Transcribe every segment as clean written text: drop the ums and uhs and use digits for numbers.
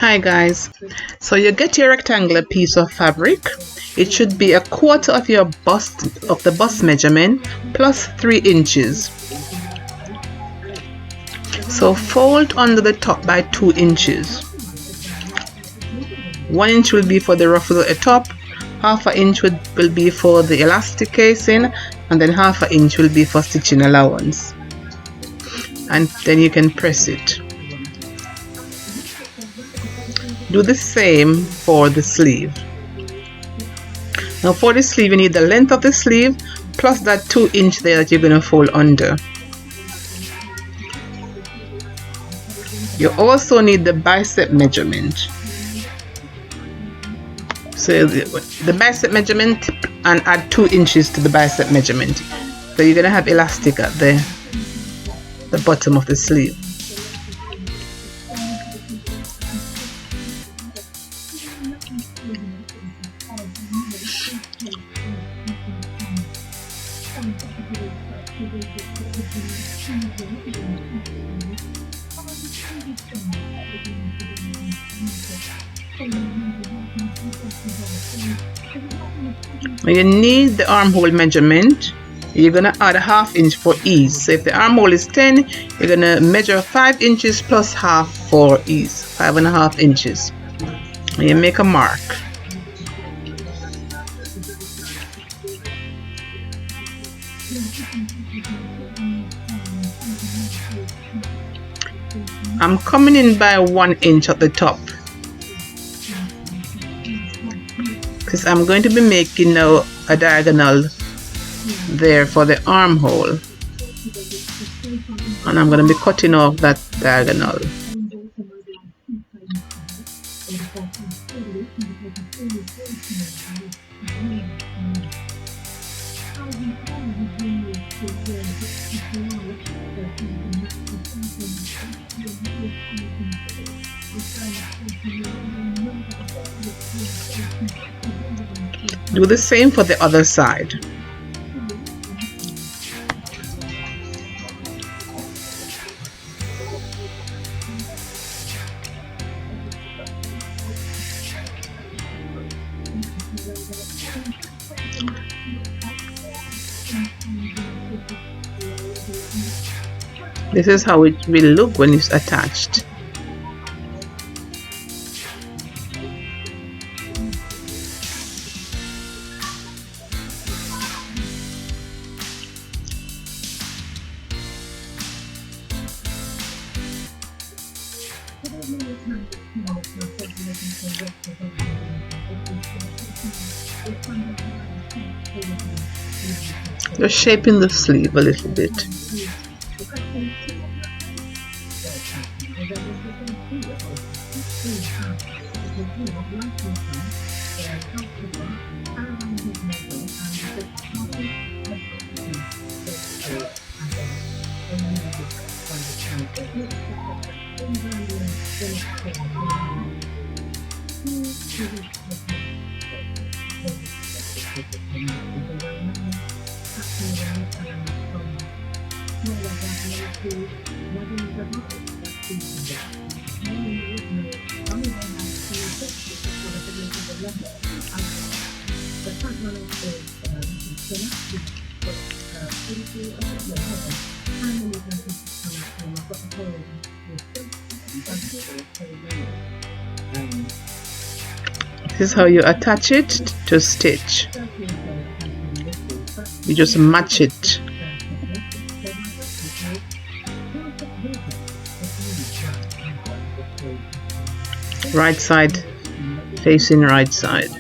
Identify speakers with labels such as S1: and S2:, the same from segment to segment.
S1: Hi guys, so you get your rectangular piece of fabric. It should be a quarter of your bust measurement plus 3 inches. So fold under the top by 2 inches. 1 inch will be for the ruffle at the top, half an inch will be for the elastic casing, and then half an inch will be for stitching allowance. And then you can press it. Do the same for the sleeve. Now for the sleeve, you need the length of the sleeve plus that 2 inch there that you're going to fold under. You also need the bicep measurement. So the bicep measurement, and add 2 inches to the bicep measurement. So you're going to have elastic at the bottom of the sleeve. You need the armhole measurement. You're going to add a half inch for ease. So if the armhole is 10, you're going to measure 5 inches plus half for ease, 5.5 inches. And you make a mark. I'm coming in by 1 inch at the top, because I'm going to be making now a diagonal there for the armhole, and I'm going to be cutting off that diagonal. Do the same for the other side. This is how it will look when it's attached. Just shaping the sleeve a little bit. This is how you attach it to stitch. You just match it. Right side facing right side.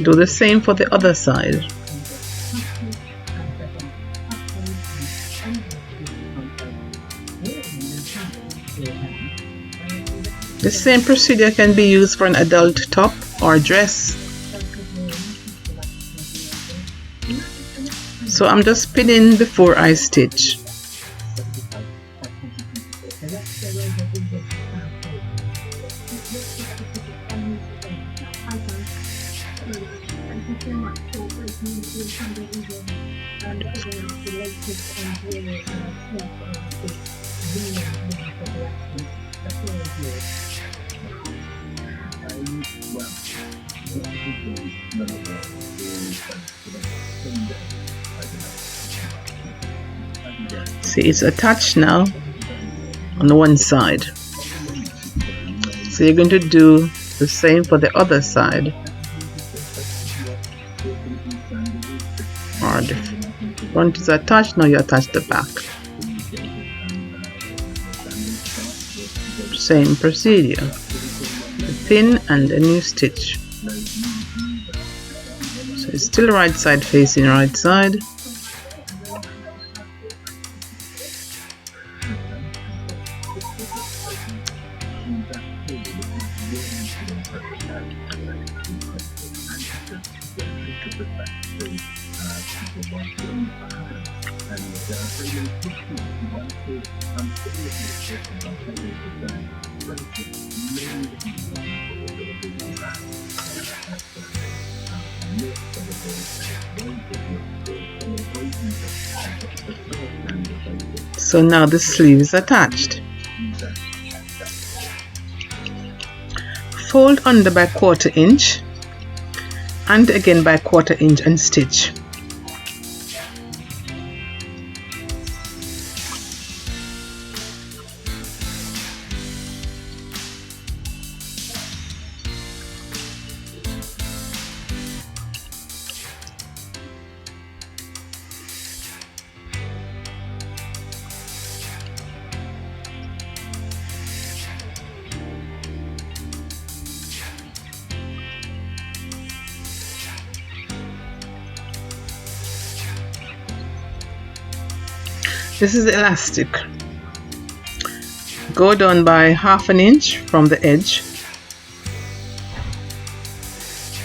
S1: Do the same for the other side. The same procedure can be used for an adult top or dress. So I'm just pinning before I stitch. See, it's attached now on the one side. So you're going to do the same for the other side. Or the front is attached, now you attach the back. Same procedure. The pin and then you stitch. So it's still right side facing right side. So now the sleeve is attached. Fold under by 1/4 inch and again by 1/4 inch and stitch. This is the elastic. Go down by 1/2 inch from the edge.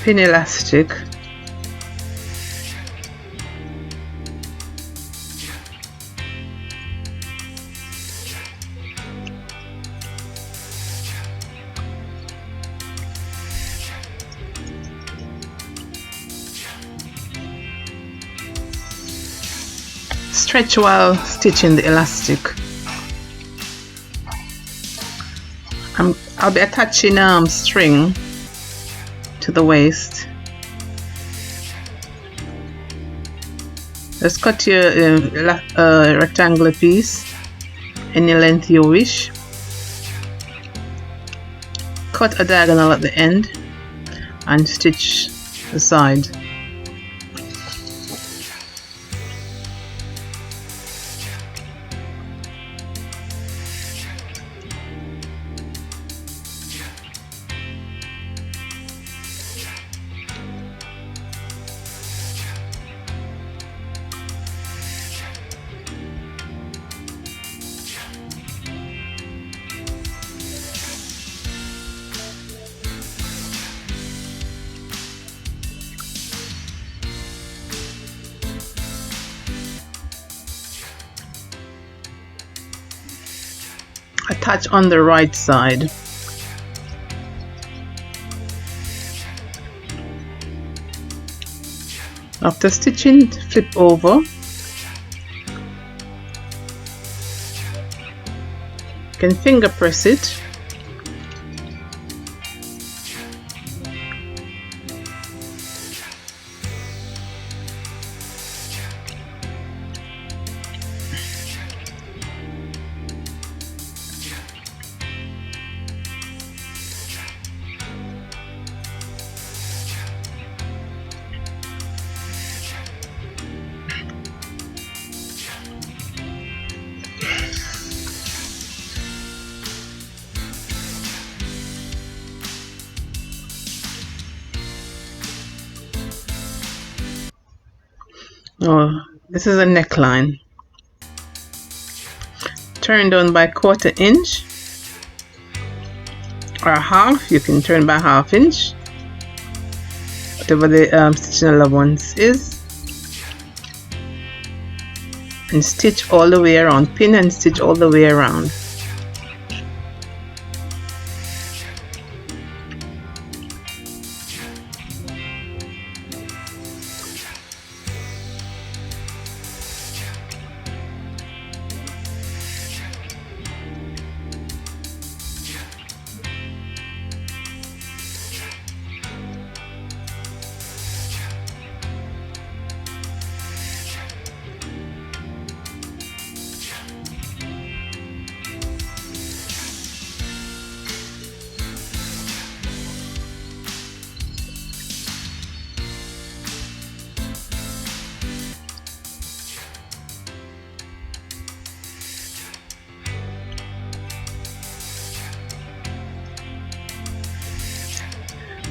S1: Pin elastic. Stretch while stitching the elastic. I'll be attaching string to the waist. Just cut your rectangular piece any length you wish. Cut a diagonal at the end and stitch the side. Attach on the right side. After stitching, flip over. You can finger press it. Oh, this is a neckline. Turn down by 1/4 inch or 1/2. You can turn by 1/2 inch, whatever the stitching allowance is, and stitch all the way around. Pin and stitch all the way around.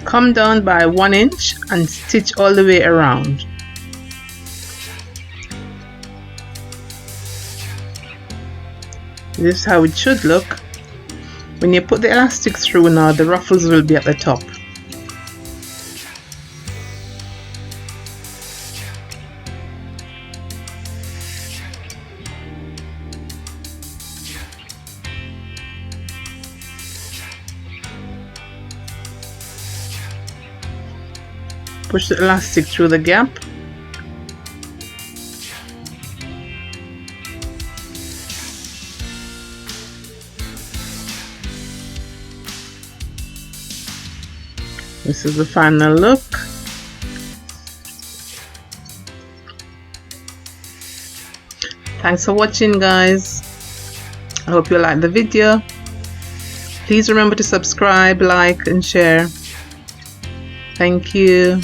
S1: come down by 1 inch and stitch all the way around. This is how it should look. When you put the elastic through now, the ruffles will be at the top. Push the elastic through the gap. This is the final look. Thanks for watching, guys. I hope you liked the video. Please remember to subscribe, like and share. Thank you.